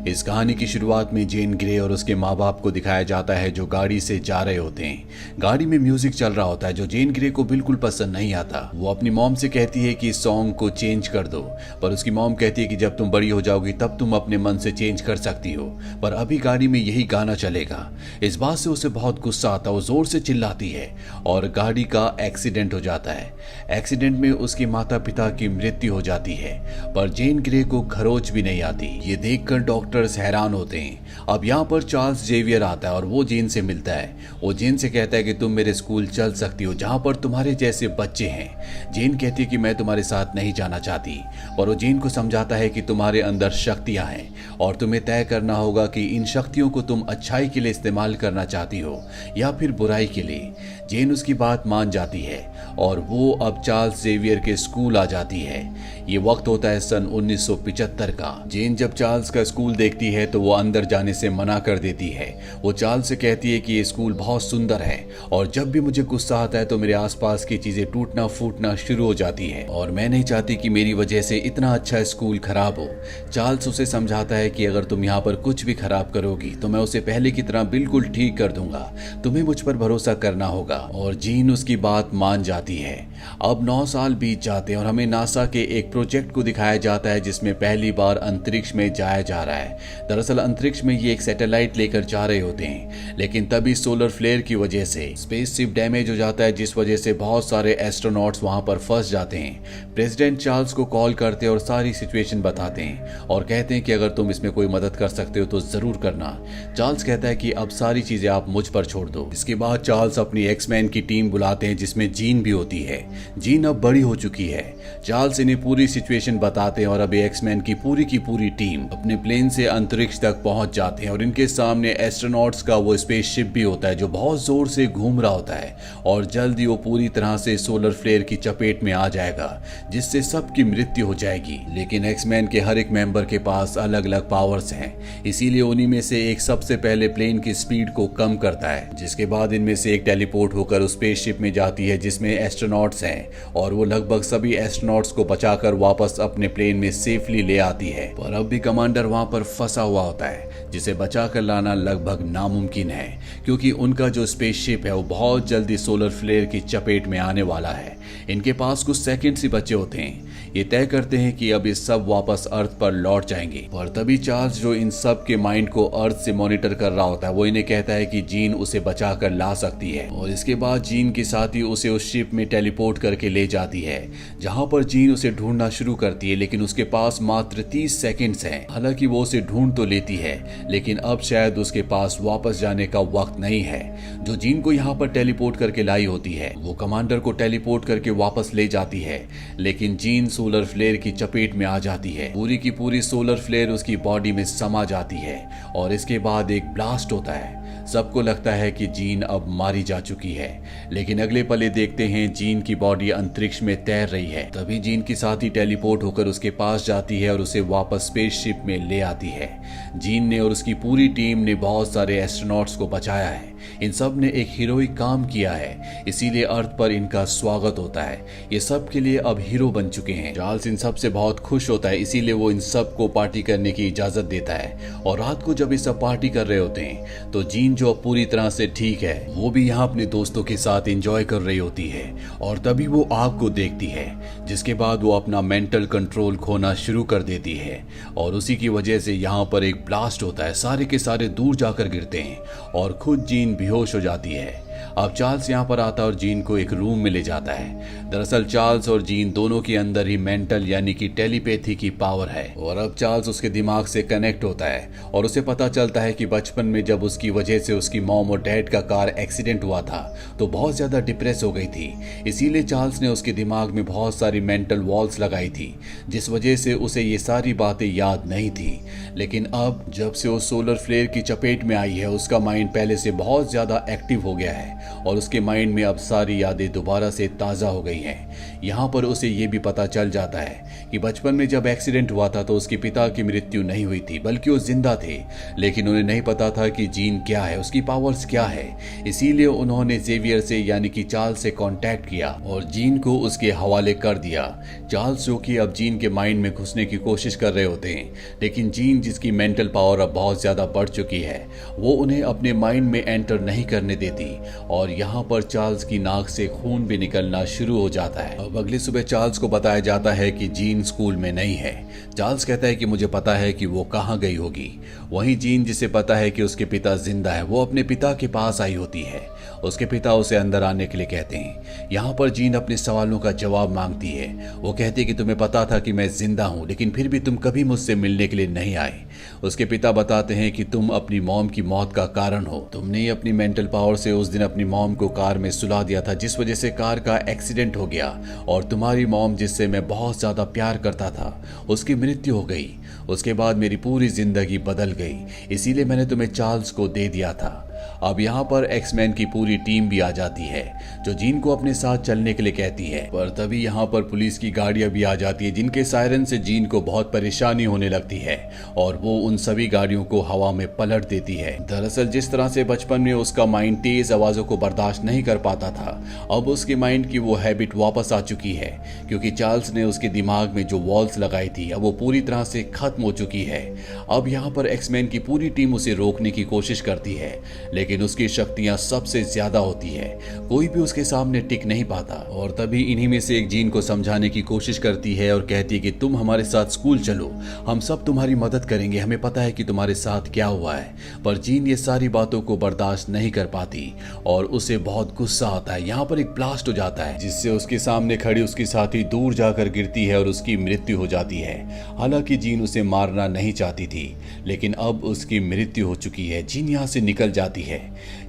इस कहानी की शुरुआत में जेन ग्रे और उसके माँ बाप को दिखाया जाता है जो गाड़ी से जा रहे होते हैं। गाड़ी में म्यूजिक चल रहा होता है जो जेन ग्रे को बिल्कुल पसंद नहीं आता। वो अपनी मॉम से कहती है कि इस सॉन्ग को चेंज कर दो, पर उसकी मॉम कहती है कि जब तुम बड़ी हो जाओगी तब तुम अपने मन से चेंज कर सकती हो, पर अभी गाड़ी में यही गाना चलेगा। इस बात से उसे बहुत गुस्सा आता है, वो जोर से चिल्लाती है और गाड़ी का एक्सीडेंट हो जाता है। एक्सीडेंट में उसके माता पिता की मृत्यु हो जाती है, पर जेन ग्रे को खरोच भी नहीं आती। ये देखकर डॉक्टर्स हैरान होते हैं। अब यहाँ पर चार्ल्स जेवियर आता है और वो जेन से मिलता है। वो जेन से कहता है कि तुम मेरे स्कूल चल सकती हो जहाँ पर तुम्हारे जैसे बच्चे हैं। जेन कहती है कि मैं तुम्हारे साथ नहीं जाना चाहती, और वो जेन को समझाता है कि तुम्हारे अंदर शक्तियाँ हैं और तुम्हें तय करना होगा कि इन शक्तियों को तुम अच्छाई के लिए इस्तेमाल करना चाहती हो या फिर बुराई के लिए। जेन उसकी बात मान जाती है और वो अब चार्ल्स जेवियर के स्कूल आ जाती है। ये वक्त होता है सन 1975 का। जेन जब चार्ल्स का स्कूल देखती है तो वो अंदर जाने से मना कर देती है। वो चार्ल्स से कहती है कि ये स्कूल बहुत सुंदर है और जब भी मुझे गुस्सा आता है तो मेरे आसपास की चीजें टूटना फूटना शुरू हो जाती है और मैं नहीं चाहती कि मेरी वजह से इतना अच्छा स्कूल खराब हो। चार्ल्स उसे समझाता है कि अगर तुम यहाँ पर कुछ भी खराब करोगी तो मैं उसे पहले की तरह बिल्कुल ठीक कर दूंगा, तुम्हें मुझ पर भरोसा करना होगा। और जीन उसकी बात मान जाती है। अब 9 साल बीत जाते हैं और हमें नासा के एक प्रोजेक्ट को दिखाया जाता है जिसमें पहली बार अंतरिक्ष में जाया जा रहा है। दरअसल अंतरिक्ष में ये एक सैटेलाइट लेकर जा रहे होते हैं, लेकिन तभी सोलर फ्लेयर की वजह से स्पेसशिप डैमेज हो जाता है, जिस वजह से बहुत सारे एस्ट्रोनॉट्स वहां पर फंस जाते हैं। प्रेसिडेंट चार्ल्स को कॉल करते हैं और सारी सिचुएशन बताते हैं और कहते हैं कि अगर तुम इसमें कोई मदद कर सकते हो तो जरूर करना। चार्ल्स कहता है कि अब सारी चीजें आप मुझ पर छोड़ दो। इसके बाद चार्ल्स अपनी एक्समैन की टीम बुलाते हैं जिसमें जीन भी होती है। जीन अब बड़ी हो चुकी है। चार्ल्स इन्हें पूरी सिचुएशन बताते हैं और अब एक्समैन की पूरी टीम अपने प्लेन से अंतरिक्ष तक पहुंच जाते हैं और इनके सामने एस्ट्रोनॉट्स का वो स्पेसशिप भी होता है जो बहुत जोर से घूम रहा होता है और जल्दी वो पूरी तरह से सोलर फ्लेयर की चपेट में आ जाएगा जिससे सबकी मृत्यु हो जाएगी। लेकिन एक्समैन के हर एक मेंबर के पास अलग अलग पावर्स हैं, इसीलिए उन्हीं में से एक सबसे पहले प्लेन की स्पीड को कम करता है, जिसके बाद इनमें से एक टेलीपोर्ट होकर उस स्पेसशिप में जाती है जिसमें एस्ट्रोनॉट्स हैं और वो लगभग सभी एस्ट्रोनॉट्स को बचाकर वापस अपने प्लेन में सेफली ले आती है। पर अब भी कमांडर वहां पर फंसा हुआ होता है जिसे बचाकर लाना लगभग नामुमकिन है क्योंकि उनका जो स्पेसशिप है वो बहुत जल्दी सोलर फ्लेयर की चपेट में आने वाला है। इनके पास कुछ सेकंड्स ही बचे होते हैं। ये तय करते हैं कि अब ये सब वापस अर्थ पर लौट जाएंगे, पर तभी चार्ल्स जो इन सब के माइंड को अर्थ से मॉनिटर कर रहा होता है वो इन्हें कहता है कि जीन उसे बचाकर ला सकती है और इसके बाद जीन के साथ ही उसे उस शिप में टेलीपोर्ट करके ले जाती है जहां पर जीन उसे ढूंढना शुरू करती है, लेकिन उसके पास मात्र 30 सेकंड्स हैं। हालांकि वो उसे ढूंढ तो लेती है लेकिन अब शायद उसके पास वापस जाने का वक्त नहीं है। जो जीन को यहाँ पर टेलीपोर्ट करके लाई होती है वो कमांडर को टेलीपोर्ट करके वापस ले जाती है, लेकिन जीन सोलर फ्लेयर की चपेट में आ जाती है। पूरी की पूरी सोलर फ्लेयर उसकी बॉडी में समा जाती है और इसके बाद एक ब्लास्ट होता है। सबको लगता है कि जीन अब मारी जा चुकी है, लेकिन अगले पल ये देखते हैं जीन की बॉडी अंतरिक्ष में तैर रही है। तभी जीन की साथी टेलीपोर्ट होकर उसके पास जाती है और उसे वापस स्पेसशिप में ले आती है। जीन ने और उसकी पूरी टीम ने बहुत सारे एस्ट्रोनॉट्स को बचाया है। इन सब ने एक हीरोइक काम किया है, इसीलिए अर्थ पर इनका स्वागत होता है। ये सब के लिए अब हीरो बन चुके हैं। चार्ल्स इन सब से बहुत खुश होता है, इसीलिए वो इन सब को पार्टी करने की इजाजत देता है और रात को जब ये सब पार्टी कर रहे होते हैं तो जीन जो पूरी तरह से ठीक है वो भी यहाँ अपने दोस्तों के साथ एंजॉय कर रही होती है और तभी वो आग को देखती है, जिसके बाद वो अपना मेंटल कंट्रोल खोना शुरू कर देती है और उसी की वजह से यहाँ पर एक ब्लास्ट होता है। सारे के सारे दूर जाकर गिरते हैं और खुद जीन बेहोश हो जाती है। अब चार्ल्स यहाँ पर आता है और जीन को एक रूम में ले जाता है। दरअसल चार्ल्स और जीन दोनों के अंदर ही मेंटल यानी कि टेलीपैथी की पावर है और अब चार्ल्स उसके दिमाग से कनेक्ट होता है और उसे पता चलता है कि बचपन में जब उसकी वजह से उसकी मॉम और डैड का कार एक्सीडेंट हुआ था तो बहुत ज्यादा डिप्रेस हो गई थी। इसीलिए चार्ल्स ने उसके दिमाग में बहुत सारी मेंटल वॉल्स लगाई थी जिस वजह से उसे ये सारी बातें याद नहीं थी। लेकिन अब जब से वो सोलर फ्लेयर की चपेट में आई है उसका माइंड पहले से बहुत ज्यादा एक्टिव हो गया है और उसके माइंड में अब सारी यादें दोबारा से ताज़ा हो गई हैं। यहाँ पर उसे ये भी पता चल जाता है कि बचपन में जब एक्सीडेंट हुआ था तो उसके पिता की मृत्यु नहीं हुई थी, बल्कि वो जिंदा थे, लेकिन उन्हें नहीं पता था कि जीन क्या है, उसकी पावर्स क्या है। इसीलिए उन्होंने जेवियर से यानी कि चार्ल्स से कांटेक्ट किया और जीन को उसके हवाले कर दिया। चार्ल्स जो कि अब जीन के माइंड में घुसने की कोशिश कर रहे होते हैं, लेकिन जीन जिसकी मेंटल पावर अब बहुत ज्यादा बढ़ चुकी है, वो उन्हें अपने माइंड में एंटर नहीं करने देती और यहाँ पर चार्ल्स की नाक से खून भी निकलना शुरू हो जाता है। अब अगली सुबह चार्ल्स को बताया जाता है कि जीन स्कूल में नहीं है। चार्ल्स कहता है कि मुझे पता है कि वो कहाँ गई होगी। वहीं जीन जिसे पता है कि उसके पिता जिंदा है, वो अपने पिता के पास आई होती है। उसके पिता उसे अंदर आने के लिए कहते हैं। यहाँ पर जीन अपने सवालों का जवाब मांगती है। वो कहती है कि तुम्हें पता था कि मैं जिंदा हूँ, लेकिन फिर भी तुम कभी मुझसे मिलने के लिए नहीं आए। उसके पिता बताते हैं कि तुम अपनी मॉम की मौत का कारण हो। तुमने ही अपनी मेंटल पावर से उस दिन अपनी मॉम को कार में सुला दिया था, जिस वजह से कार का एक्सीडेंट हो गया और तुम्हारी मॉम जिससे मैं बहुत ज्यादा प्यार करता था, उसकी मृत्यु हो गई। उसके बाद मेरी पूरी जिंदगी बदल गई, इसीलिए मैंने तुम्हें चार्ल्स को दे दिया था। अब यहाँ पर एक्समैन की पूरी टीम भी आ जाती है, जो जीन को अपने साथ चलने के लिए कहती है। पर तभी यहाँ पर पुलिस की गाड़ियां भी आ जाती है, जिनके सायरन से जीन को बहुत परेशानी होने लगती है और वो उन सभी गाड़ियों को हवा में पलट देती है। दरअसल जिस तरह से बचपन में उसका माइंड तेज आवाजों को बर्दाश्त नहीं कर पाता था, अब उसके माइंड की वो हैबिट वापस आ चुकी है, क्योंकि चार्ल्स ने उसके दिमाग में जो वॉल्स लगाई थी अब वो पूरी तरह से खत्म हो चुकी है। अब यहाँ पर एक्समैन की पूरी टीम उसे रोकने की कोशिश करती है, लेकिन उसकी शक्तियां सबसे ज्यादा होती है। कोई भी उसके सामने टिक नहीं पाता। और तभी इन्हीं में से एक जीन को समझाने की कोशिश करती है और कहती है कि तुम हमारे साथ स्कूल चलो, हम सब तुम्हारी मदद करेंगे, हमें पता है कि तुम्हारे साथ क्या हुआ है। पर जीन ये सारी बातों को बर्दाश्त नहीं कर पाती और उसे बहुत गुस्सा आता है। यहाँ पर एक ब्लास्ट हो जाता है, जिससे उसके सामने खड़ी उसकी साथी दूर जाकर गिरती है और उसकी मृत्यु हो जाती है। हालांकि जीन उसे मारना नहीं चाहती थी, लेकिन अब उसकी मृत्यु हो चुकी है। जीन यहाँ से निकल जाती है।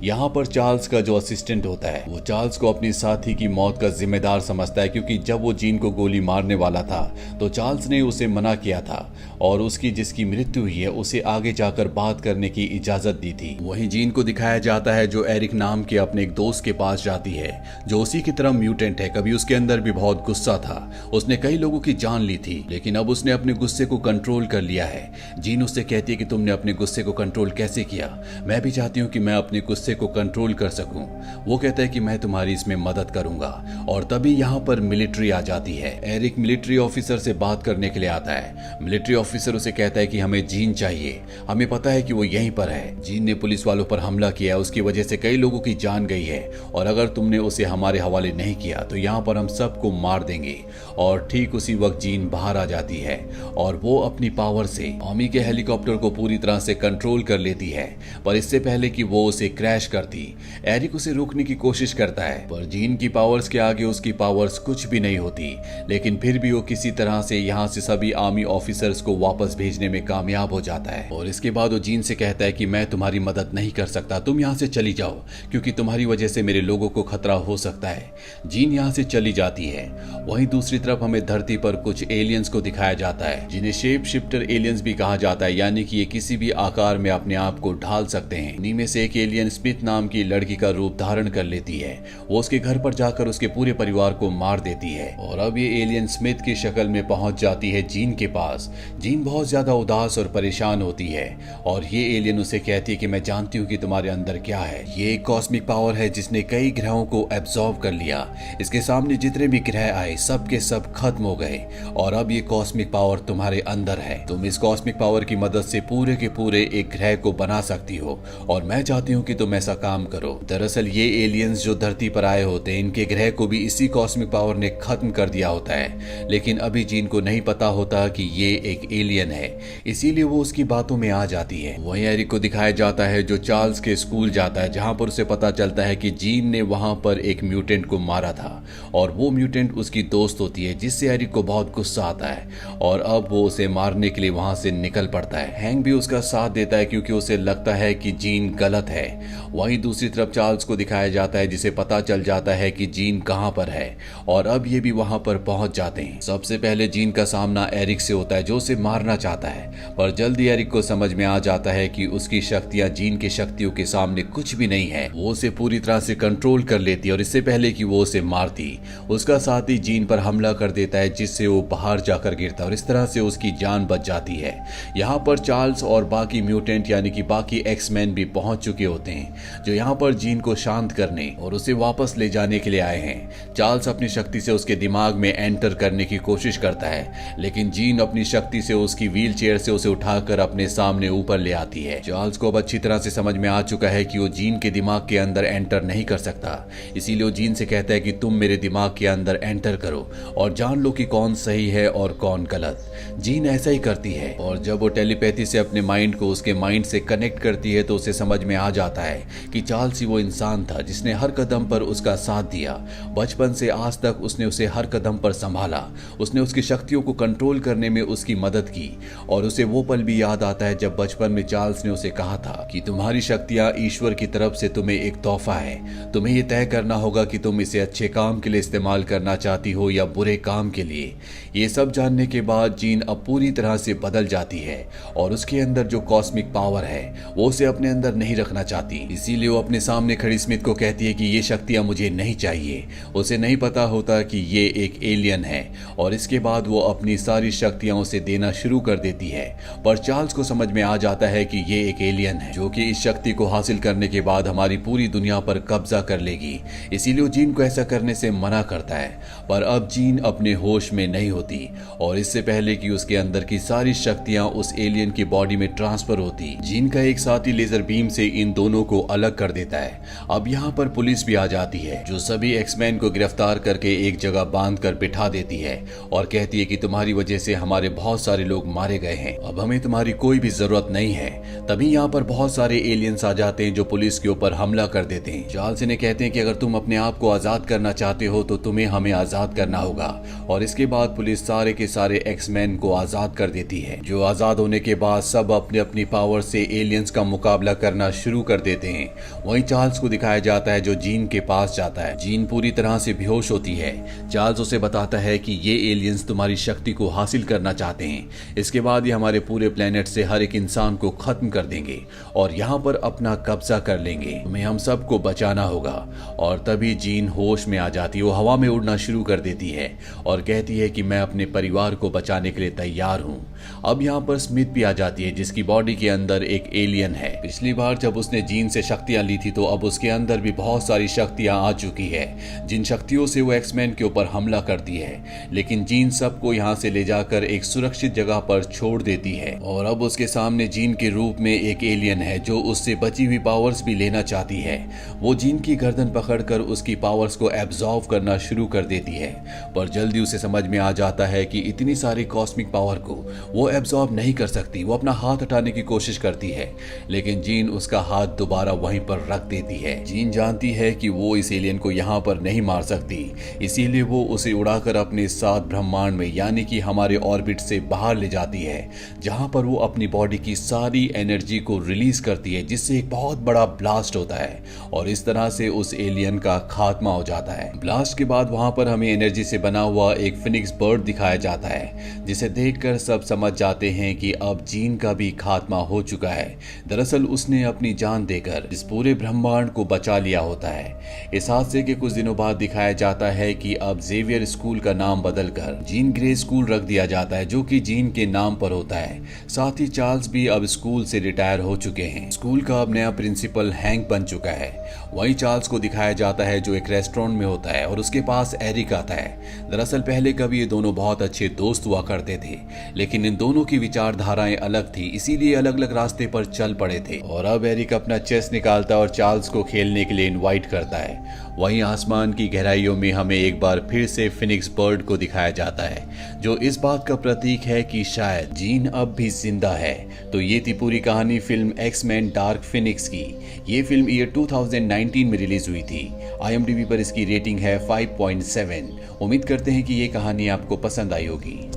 यहाँ पर चार्ल्स का जो असिस्टेंट होता है, वो चार्ल्स को अपनी साथी की मौत का जिम्मेदार समझता है, क्योंकि जब वो जीन को गोली मारने वाला था तो चार्ल्स ने उसे मना किया था और उसकी जिसकी मृत्यु हुई है उसे आगे जाकर बात करने की इजाजत दी थी। वहीं जीन को दिखाया जाता है जो एरिक नाम के अपने एक दोस्त के पास जाती है, जो उसी की तरह म्यूटेंट है। कभी उसके अंदर भी बहुत गुस्सा था, उसने कई लोगों की जान ली थी, लेकिन अब उसने अपने गुस्से को कंट्रोल कर लिया है। जीन उससे कहती है कि तुमने अपने गुस्से को कंट्रोल कैसे किया? मैं भी चाहती हूँ कि मैं अपने गुस्से को कंट्रोल कर सकूं। वो कहता है कि मैं तुम्हारी इसमें मदद करूंगा। और तभी यहाँ पर मिलिट्री आ जाती है। एरिक मिलिट्री ऑफिसर से बात करने के लिए आता है। मिलिट्री ऑफिसर उसे कहता है कि हमें जीन चाहिए, हमें पता है कि वो यहीं पर है। जीन ने पुलिस वालों पर हमला किया, उसकी वजह से कई लोगों की जान गई है और अगर तुमने उसे हमारे हवाले नहीं किया तो यहाँ पर हम सबको मार देंगे। और ठीक उसी वक्त जीन बाहर आ जाती है और वो अपनी पावर से आर्मी के हेलीकॉप्टर को पूरी तरह से कंट्रोल कर लेती है। पर इससे पहले कि वो उसे क्रैश करती, एरिक उसे रोकने की कोशिश करता है, पर जीन की पावर्स के आगे उसकी पावर्स कुछ भी नहीं होती। लेकिन फिर भी वो किसी तरह से यहाँ से सभी आर्मी ऑफिसर्स को वापस भेजने में कामयाब हो जाता है। और इसके बाद वो जीन से कहता है कि मैं तुम्हारी मदद नहीं कर सकता, तुम यहाँ से चली जाओ, क्योंकि तुम्हारी वजह से मेरे लोगों को खतरा हो सकता है। जीन यहाँ से चली जाती है। वहीं दूसरी तरफ हमें धरती पर कुछ एलियंस को दिखाया जाता है, जिन्हें शेप शिफ्टर एलियंस भी कहा जाता है, यानी कि ये किसी भी आकार में अपने आप को ढाल सकते हैं। इन्हीं में से एक एलियन स्मिथ नाम की लड़की का रूप धारण कर लेती है। वो उसके घर पर जाकर उसके पूरे परिवार को मार देती है। और अब ये एलियन स्मिथ की शक्ल में पहुंच जाती है जीन के पास। जीन बहुत ज्यादा उदास और परेशान होती है और ये एलियन उसे कहती है कि मैं जानती हूँ कि तुम्हारे अंदर क्या है। ये एक कॉस्मिक पावर है जिसने कई ग्रहों को एब्जॉर्ब कर लिया। इसके सामने जितने भी ग्रह आए सब के सब खत्म हो गए और अब ये कॉस्मिक पावर तुम्हारे अंदर है। तुम इस कॉस्मिक पावर की मदद से पूरे के पूरे एक ग्रह को बना सकती हो और मैं चाहती हूँ कि तुम ऐसा काम करो। दरअसल ये एलियंस जो धरती पर आए होते हैं, इनके ग्रह को भी इसी कॉस्मिक पावर ने खत्म कर दिया होता है, लेकिन अभी जीन को नहीं पता होता कि ये एक एलियन है, इसीलिए वो उसकी बातों में आ जाती है। वहीं एरिक को दिखाया जाता है जो चार्ल्स के स्कूल जाता है, जहां पर उसे पता चलता है कि जीन ने वहां पर एक म्यूटेंट को मारा था और वो म्यूटेंट उसकी दोस्त होती है, जिससे एरिक को बहुत गुस्सा आता है और अब वो उसे मारने के लिए वहां से निकल पड़ता है। हैंक भी उसका साथ देता है क्योंकि उसे लगता है कि जीन गलत गलत है। वहीं दूसरी तरफ चार्ल्स को दिखाया जाता है जिसे पता चल जाता है कि जीन कहां पर है और अब ये भी वहां पर पहुंच जाते हैं। सबसे पहले जीन का सामना एरिक से होता है जो उसे मारना चाहता है, पर जल्दी एरिक को समझ में आ जाता है कि उसकी शक्तियां जीन की शक्तियों के सामने कुछ भी नहीं है। वो उसे पूरी तरह से कंट्रोल कर लेती है और इससे पहले कि वो उसे मारती, उसका साथी जीन पर हमला कर देता है जिससे वो बाहर जाकर गिरता है और इस तरह से उसकी जान बच जाती है। यहाँ पर चार्ल्स और बाकी म्यूटेंट यानी कि बाकी एक्समैन भी पहुंच चुके होते हैं जो यहाँ पर जीन को शांत करने और उसे वापस ले जाने के लिए आए हैं। चार्ल्स अपनी शक्ति से उसके दिमाग में एंटर करने की कोशिश करता है, लेकिन जीन अपनी शक्ति से उसकी व्हील चेयर से उसे उठाकर अपने सामने ऊपर ले आती है। चार्ल्स को अब अच्छी तरह से समझ में आ चुका है कि वो जीन के दिमाग के अंदर एंटर नहीं कर सकता, इसीलिए वो जीन से कहता है कि तुम मेरे दिमाग के अंदर एंटर करो और जान लो कि कौन सही है और कौन गलत। जीन ऐसा ही करती है और जब वो टेलीपैथी से अपने माइंड को उसके माइंड से कनेक्ट करती है तो उसे समझ में आ जाता है कि चार्ल्स ही वो इंसान था जिसने हर कदम पर उसका साथ दिया। बचपन से आज तक उसने उसे हर कदम पर संभाला, उसने उसकी शक्तियों को कंट्रोल करने में उसकी मदद की और उसे वो पल भी याद आता है जब बचपन में चार्ल्स ने उसे कहा था कि तुम्हारी शक्तियां ईश्वर की तरफ से तुम्हें एक तोहफा है, तुम्हें ये तय करना होगा कि तुम इसे अच्छे काम के लिए इस्तेमाल करना चाहती हो या बुरे काम के लिए। ये सब जानने के बाद जीन अब पूरी तरह से बदल जाती है और उसके अंदर जो कॉस्मिक पावर है वो उसे अपने अंदर नहीं रखना चाहती, इसीलिए वो अपने सामने खड़ी स्मिथ को कहती है कि ये शक्तियां मुझे नहीं चाहिए। उसे नहीं पता होता कि ये एक एलियन है और इसके बाद वो अपनी सारी शक्तियां उसे देना शुरू कर देती है, पर चार्ल्स को समझ में आ जाता है कि ये एक एलियन है जो कि इस शक्ति को हासिल करने के बाद हमारी पूरी दुनिया पर कब्जा कर लेगी, इसीलिए वो जीन को ऐसा करने से मना करता है। पर अब जीन अपने होश में नहीं होती और इससे पहले कि उसके अंदर की सारी शक्तियां उस एलियन की बॉडी में ट्रांसफर होती, जीन का एक साथी लेजर बीम से इन दोनों को अलग कर देता है। अब यहाँ पर पुलिस भी आ जाती है जो सभी एक्समैन को गिरफ्तार करके एक जगह बांध कर बिठा देती है और कहती है कि तुम्हारी वजह से हमारे बहुत सारे लोग मारे गए हैं, अब हमें तुम्हारी कोई भी जरूरत नहीं है। तभी यहाँ पर बहुत सारे एलियंस आ जाते हैं जो पुलिस के ऊपर हमला कर देते हैं। चार्ल्स इन्हें कहते हैं कि अगर तुम अपने आप को आजाद करना चाहते हो तो तुम्हें हमें आजाद करना होगा और इसके बाद पुलिस सारे के सारे एक्समैन को आजाद कर देती है, जो आजाद होने के बाद सब अपने अपनी पावर से एलियंस का मुकाबला करना शुरू कर देते हैं। वहीं चार्ल्स को दिखाया जाता है जो जीन के पास जाता है। जीन पूरी तरह से बेहोश होती है। चार्ल्स उसे बताता है कि ये एलियंस तुम्हारी शक्ति को हासिल करना चाहते हैं, इसके बाद ये हमारे पूरे प्लेनेट से हर एक इंसान को खत्म कर देंगे और यहाँ पर अपना कब्जा कर लेंगे, तुम्हें हम सबको बचाना होगा। और तभी जीन होश में आ जाती है, वो हवा में उड़ना शुरू कर देती है और कहती है कि मैं अपने परिवार को बचाने के लिए तैयार हूँ। अब यहाँ पर स्मिथ भी आ जाती है जिसकी बॉडी के अंदर एक एलियन है। पिछली बार जब उसने जीन से शक्तियां ली थी तो अब उसके अंदर भी बहुत सारी शक्तियां आ चुकी है, जिन शक्तियों से वो एक्समैन के ऊपर हमला करती है, लेकिन जीन सबको यहाँ से ले जाकर एक सुरक्षित जगह पर छोड़ देती है। और अब उसके सामने जीन के रूप में एक एलियन है जो उससे बची हुई पावर्स भी लेना चाहती है। वो जीन की गर्दन पकड़कर उसकी पावर्स को एब्जॉर्व करना शुरू कर देती है, पर जल्दी उसे समझ में आ जाता है कि इतनी सारी कॉस्मिक पावर को वो एब्जॉर्ब नहीं कर सकती। वो अपना हाथ हटाने की कोशिश करती है, लेकिन जीन उसका हाथ दोबारा वहीं पर रख देती है। जीन जानती है कि वो इस एलियन को यहाँ पर नहीं मार सकती, इसीलिए वो उसे उड़ाकर अपने साथ ब्रह्मांड में यानी कि हमारे ऑर्बिट से बाहर ले जाती है, जहां पर वो अपनी बॉडी की सारी एनर्जी को रिलीज करती है, जिससे एक बहुत बड़ा ब्लास्ट होता है और इस तरह से उस एलियन का खात्मा हो जाता है। ब्लास्ट के बाद वहां पर हमें एनर्जी से बना हुआ एक फिनिक्स बर्ड दिखाया जाता है, जिसे देखकर सब समझ जाते हैं कि अब जीन का भी खात्मा हो चुका है। दरअसल उसने अपनी जान देकर इस पूरे ब्रह्मांड को बचा लिया होता है। इस हादसे के कुछ दिनों बाद दिखाया जाता है कि अब जेवियर स्कूल का नाम बदलकर जीन ग्रे स्कूल रख दिया जाता है, जो कि जीन के नाम पर होता है। साथ ही चार्ल्स भी अब स्कूल से रिटायर हो चुके हैं। स्कूल का अब नया प्रिंसिपल हैंक बन चुका है। वहीं चार्ल्स को दिखाया जाता है जो एक रेस्टोरेंट में होता है और उसके पास एरिक आता है। दरअसल पहले कभी ये दोनों बहुत अच्छे दोस्त हुआ करते थे, लेकिन इन दोनों की विचारधाराएं अलग थी, इसीलिए अलग अलग रास्ते पर चल पड़े थे। और अब एरिक अपना चेस निकालता है और चार्ल्स को खेलने के लिए इनवाइट करता है। वहीं आसमान की गहराइयों में हमें एक बार फिर से फिनिक्स बर्ड को दिखाया जाता है, जो इस बात का प्रतीक है कि शायद जीन अब भी जिंदा है। तो ये थी पूरी कहानी फिल्म एक्समैन डार्क फिनिक्स की। ये फिल्म ईयर 2019 में रिलीज हुई थी। IMDb पर इसकी रेटिंग है 5.7। उम्मीद करते हैं कि ये कहानी आपको पसंद आई होगी।